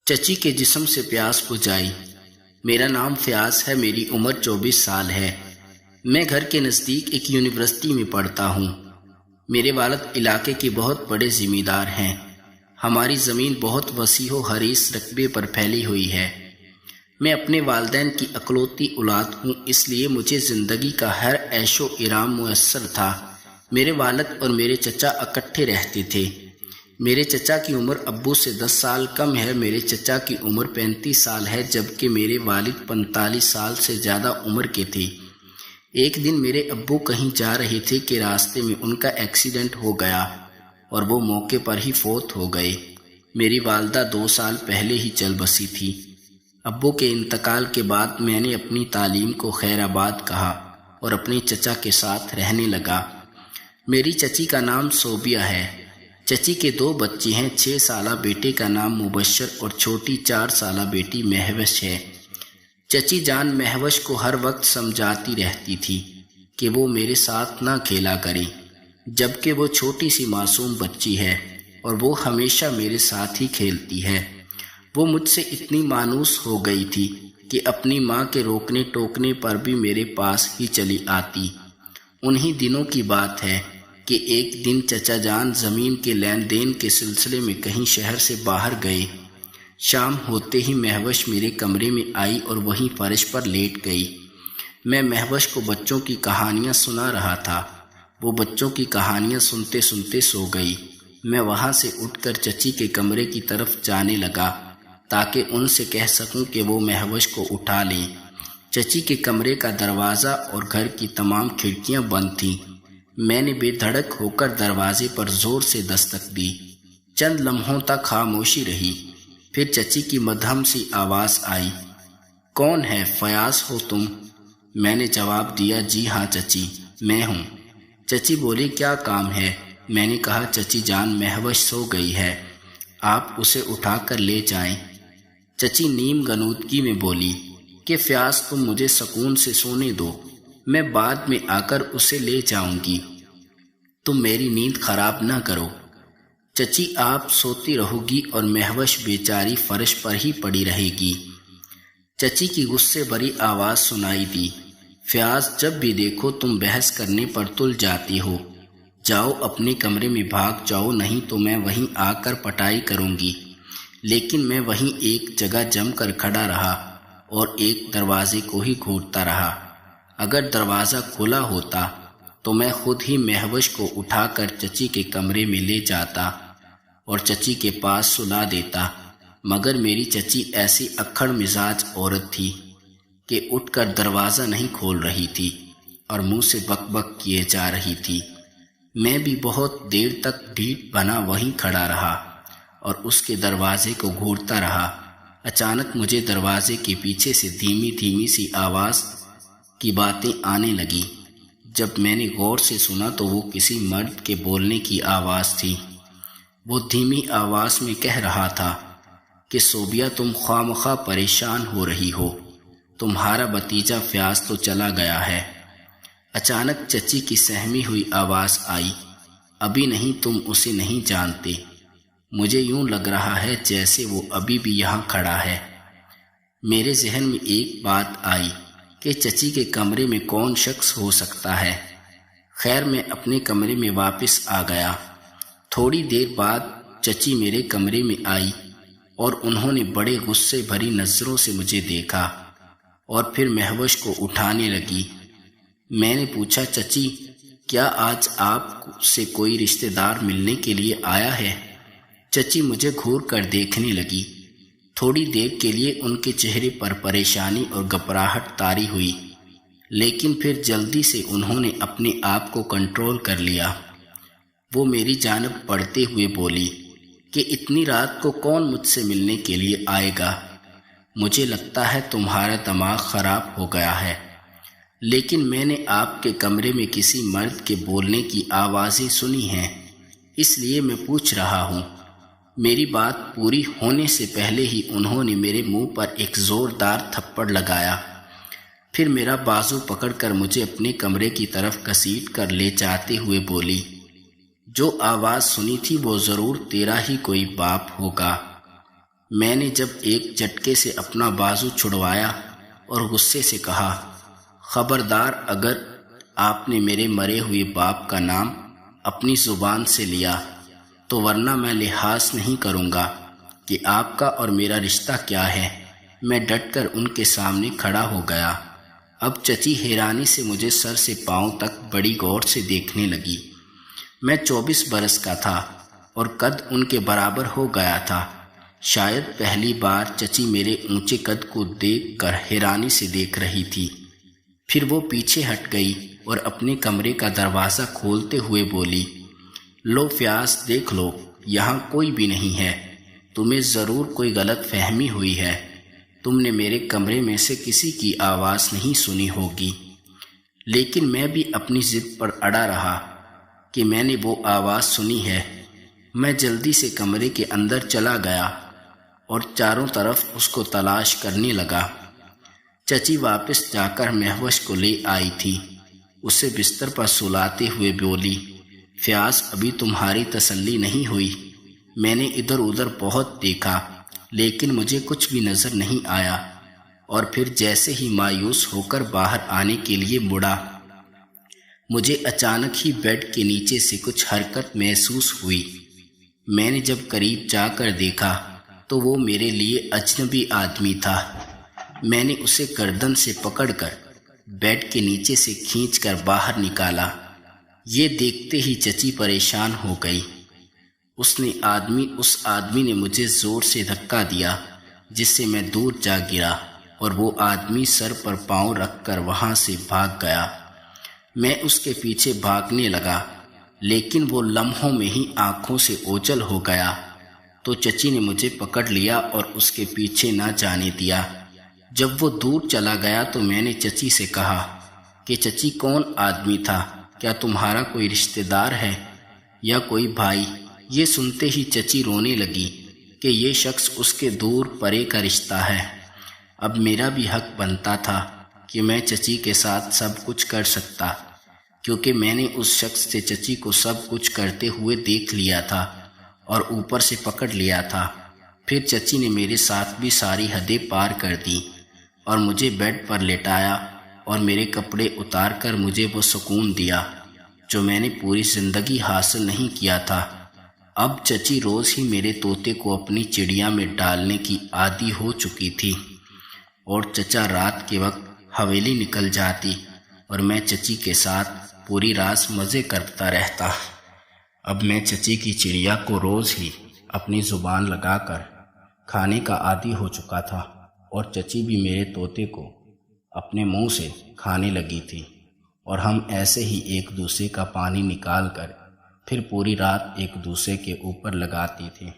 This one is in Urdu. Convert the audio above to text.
چچی کے جسم سے پیاس بجھائی۔ میرا نام فیاض ہے، میری عمر 24 سال ہے۔ میں گھر کے نزدیک ایک یونیورسٹی میں پڑھتا ہوں۔ میرے والد علاقے کے بہت بڑے ذمہ دار ہیں۔ ہماری زمین بہت وسیع و حریص رقبے پر پھیلی ہوئی ہے۔ میں اپنے والدین کی اکلوتی اولاد ہوں، اس لیے مجھے زندگی کا ہر عیش و آرام میسر تھا۔ میرے والد اور میرے چچا اکٹھے رہتے تھے۔ میرے چچا کی عمر ابو سے 10 سال کم ہے۔ میرے چچا کی عمر 35 سال ہے، جبکہ میرے والد 45 سال سے زیادہ عمر کے تھے۔ ایک دن میرے ابو کہیں جا رہے تھے کہ راستے میں ان کا ایکسیڈنٹ ہو گیا اور وہ موقع پر ہی فوت ہو گئے۔ میری والدہ 2 سال پہلے ہی چل بسی تھی۔ ابو کے انتقال کے بعد میں نے اپنی تعلیم کو خیر آباد کہا اور اپنے چچا کے ساتھ رہنے لگا۔ میری چچی کا نام صوبیہ ہے۔ چچی کے 2 بچے ہیں، 6 سالہ بیٹے کا نام مبشر اور چھوٹی 4 سالہ بیٹی مہوش ہے۔ چچی جان مہوش کو ہر وقت سمجھاتی رہتی تھی کہ وہ میرے ساتھ نہ کھیلا کرے، جبکہ وہ چھوٹی سی معصوم بچی ہے اور وہ ہمیشہ میرے ساتھ ہی کھیلتی ہے۔ وہ مجھ سے اتنی مانوس ہو گئی تھی کہ اپنی ماں کے روکنے ٹوکنے پر بھی میرے پاس ہی چلی آتی۔ انہی دنوں کی بات ہے کہ ایک دن چچا جان زمین کے لین دین کے سلسلے میں کہیں شہر سے باہر گئے۔ شام ہوتے ہی مہوش میرے کمرے میں آئی اور وہیں فرش پر لیٹ گئی۔ میں مہوش کو بچوں کی کہانیاں سنا رہا تھا۔ وہ بچوں کی کہانیاں سنتے سنتے سو گئی۔ میں وہاں سے اٹھ کر چچی کے کمرے کی طرف جانے لگا تاکہ ان سے کہہ سکوں کہ وہ مہوش کو اٹھا لیں۔ چچی کے کمرے کا دروازہ اور گھر کی تمام کھڑکیاں بند تھیں۔ میں نے بے دھڑک ہو کر دروازے پر زور سے دستک دی۔ چند لمحوں تک خاموشی رہی، پھر چچی کی مدھم سی آواز آئی، کون ہے؟ فیاض ہو تم؟ میں نے جواب دیا، جی ہاں چچی، میں ہوں۔ چچی بولی، کیا کام ہے؟ میں نے کہا، چچی جان مہوش سو گئی ہے، آپ اسے اٹھا کر لے جائیں۔ چچی نیم غنودگی میں بولی کہ فیاض تم مجھے سکون سے سونے دو، میں بعد میں آ کر اسے لے جاؤں گی، تم میری نیند خراب نہ کرو۔ چچی آپ سوتی رہو گی اور مہوش بیچاری فرش پر ہی پڑی رہے گی۔ چچی کی غصے بھری آواز سنائی دی، فیاض جب بھی دیکھو تم بحث کرنے پر تل جاتی ہو، جاؤ اپنے کمرے میں بھاگ جاؤ، نہیں تو میں وہیں آ کر پٹائی کروں گی۔ لیکن میں وہیں ایک جگہ جم کر کھڑا رہا اور ایک دروازے کو ہی گھورتا رہا۔ اگر دروازہ کھلا ہوتا تو میں خود ہی مہوش کو اٹھا کر چچی کے کمرے میں لے جاتا اور چچی کے پاس سلا دیتا، مگر میری چچی ایسی اکھڑ مزاج عورت تھی کہ اٹھ کر دروازہ نہیں کھول رہی تھی اور منہ سے بک بک کیے جا رہی تھی۔ میں بھی بہت دیر تک ڈھیٹ بنا وہیں کھڑا رہا اور اس کے دروازے کو گھورتا رہا۔ اچانک مجھے دروازے کے پیچھے سے دھیمی دھیمی سی آواز کی باتیں آنے لگی۔ جب میں نے غور سے سنا تو وہ کسی مرد کے بولنے کی آواز تھی۔ وہ دھیمی آواز میں کہہ رہا تھا کہ صوبیہ تم خواہ پریشان ہو رہی ہو، تمہارا بھتیجا فیاض تو چلا گیا ہے۔ اچانک چچی کی سہمی ہوئی آواز آئی، ابھی نہیں، تم اسے نہیں جانتے۔ مجھے یوں لگ رہا ہے جیسے وہ ابھی بھی یہاں کھڑا ہے۔ میرے ذہن میں ایک بات آئی کہ چچی کے کمرے میں کون شخص ہو سکتا ہے۔ خیر میں اپنے کمرے میں واپس آ گیا۔ تھوڑی دیر بعد چچی میرے کمرے میں آئی اور انہوں نے بڑے غصے بھری نظروں سے مجھے دیکھا اور پھر مہوش کو اٹھانے لگی۔ میں نے پوچھا، چچی کیا آج آپ سے کوئی رشتہ دار ملنے کے لیے آیا ہے؟ چچی مجھے گھور کر دیکھنے لگی۔ تھوڑی دیر کے لیے ان کے چہرے پر پریشانی اور گھبراہٹ طاری ہوئی، لیکن پھر جلدی سے انہوں نے اپنے آپ کو کنٹرول کر لیا۔ وہ میری جانب بڑھتے ہوئے بولی کہ اتنی رات کو کون مجھ سے ملنے کے لیے آئے گا؟ مجھے لگتا ہے تمہارا دماغ خراب ہو گیا ہے، لیکن میں نے آپ کے کمرے میں کسی مرد کے بولنے کی آوازیں سنی ہیں، اس لیے میں پوچھ رہا ہوں۔ میری بات پوری ہونے سے پہلے ہی انہوں نے میرے منہ پر ایک زوردار تھپڑ لگایا، پھر میرا بازو پکڑ کر مجھے اپنے کمرے کی طرف گھسیٹ کر لے جاتے ہوئے بولی، جو آواز سنی تھی وہ ضرور تیرا ہی کوئی باپ ہوگا۔ میں نے جب ایک جھٹکے سے اپنا بازو چھڑوایا اور غصے سے کہا، خبردار اگر آپ نے میرے مرے ہوئے باپ کا نام اپنی زبان سے لیا تو ورنہ میں لحاظ نہیں کروں گا کہ آپ کا اور میرا رشتہ کیا ہے۔ میں ڈٹ کر ان کے سامنے کھڑا ہو گیا۔ اب چچی حیرانی سے مجھے سر سے پاؤں تک بڑی غور سے دیکھنے لگی۔ میں 24 برس کا تھا اور قد ان کے برابر ہو گیا تھا۔ شاید پہلی بار چچی میرے اونچے قد کو دیکھ کر حیرانی سے دیکھ رہی تھی۔ پھر وہ پیچھے ہٹ گئی اور اپنے کمرے کا دروازہ کھولتے ہوئے بولی، لو فیاض دیکھ لو، یہاں کوئی بھی نہیں ہے۔ تمہیں ضرور کوئی غلط فہمی ہوئی ہے۔ تم نے میرے کمرے میں سے کسی کی آواز نہیں سنی ہوگی۔ لیکن میں بھی اپنی ضد پر اڑا رہا کہ میں نے وہ آواز سنی ہے۔ میں جلدی سے کمرے کے اندر چلا گیا اور چاروں طرف اس کو تلاش کرنے لگا۔ چچی واپس جا کر مہوش کو لے آئی تھی۔ اسے بستر پر سلاتے ہوئے بولی، فیاض ابھی تمہاری تسلی نہیں ہوئی؟ میں نے ادھر ادھر بہت دیکھا لیکن مجھے کچھ بھی نظر نہیں آیا، اور پھر جیسے ہی مایوس ہو کر باہر آنے کے لیے مڑا، مجھے اچانک ہی بیڈ کے نیچے سے کچھ حرکت محسوس ہوئی۔ میں نے جب قریب جا کر دیکھا تو وہ میرے لیے اجنبی آدمی تھا۔ میں نے اسے گردن سے پکڑ کر بیڈ کے نیچے سے کھینچ کر باہر نکالا۔ یہ دیکھتے ہی چچی پریشان ہو گئی۔ اس آدمی نے مجھے زور سے دھکا دیا جس سے میں دور جا گرا، اور وہ آدمی سر پر پاؤں رکھ کر وہاں سے بھاگ گیا۔ میں اس کے پیچھے بھاگنے لگا لیکن وہ لمحوں میں ہی آنکھوں سے اوجھل ہو گیا تو چچی نے مجھے پکڑ لیا اور اس کے پیچھے نہ جانے دیا۔ جب وہ دور چلا گیا تو میں نے چچی سے کہا کہ چچی کون آدمی تھا؟ کیا تمہارا کوئی رشتہ دار ہے یا کوئی بھائی؟ یہ سنتے ہی چچی رونے لگی کہ یہ شخص اس کے دور پرے کا رشتہ ہے۔ اب میرا بھی حق بنتا تھا کہ میں چچی کے ساتھ سب کچھ کر سکتا، کیونکہ میں نے اس شخص سے چچی کو سب کچھ کرتے ہوئے دیکھ لیا تھا اور اوپر سے پکڑ لیا تھا۔ پھر چچی نے میرے ساتھ بھی ساری حدیں پار کر دی اور مجھے بیڈ پر لٹایا اور میرے کپڑے اتار کر مجھے وہ سکون دیا جو میں نے پوری زندگی حاصل نہیں کیا تھا۔ اب چچی روز ہی میرے طوطے کو اپنی چڑیا میں ڈالنے کی عادی ہو چکی تھی، اور چچا رات کے وقت حویلی نکل جاتی اور میں چچی کے ساتھ پوری رات مزے کرتا رہتا۔ اب میں چچی کی چڑیا کو روز ہی اپنی زبان لگا کر کھانے کا عادی ہو چکا تھا، اور چچی بھی میرے طوطے کو اپنے منہ سے کھانے لگی تھی، اور ہم ایسے ہی ایک دوسرے کا پانی نکال کر پھر پوری رات ایک دوسرے کے اوپر لگاتی تھی۔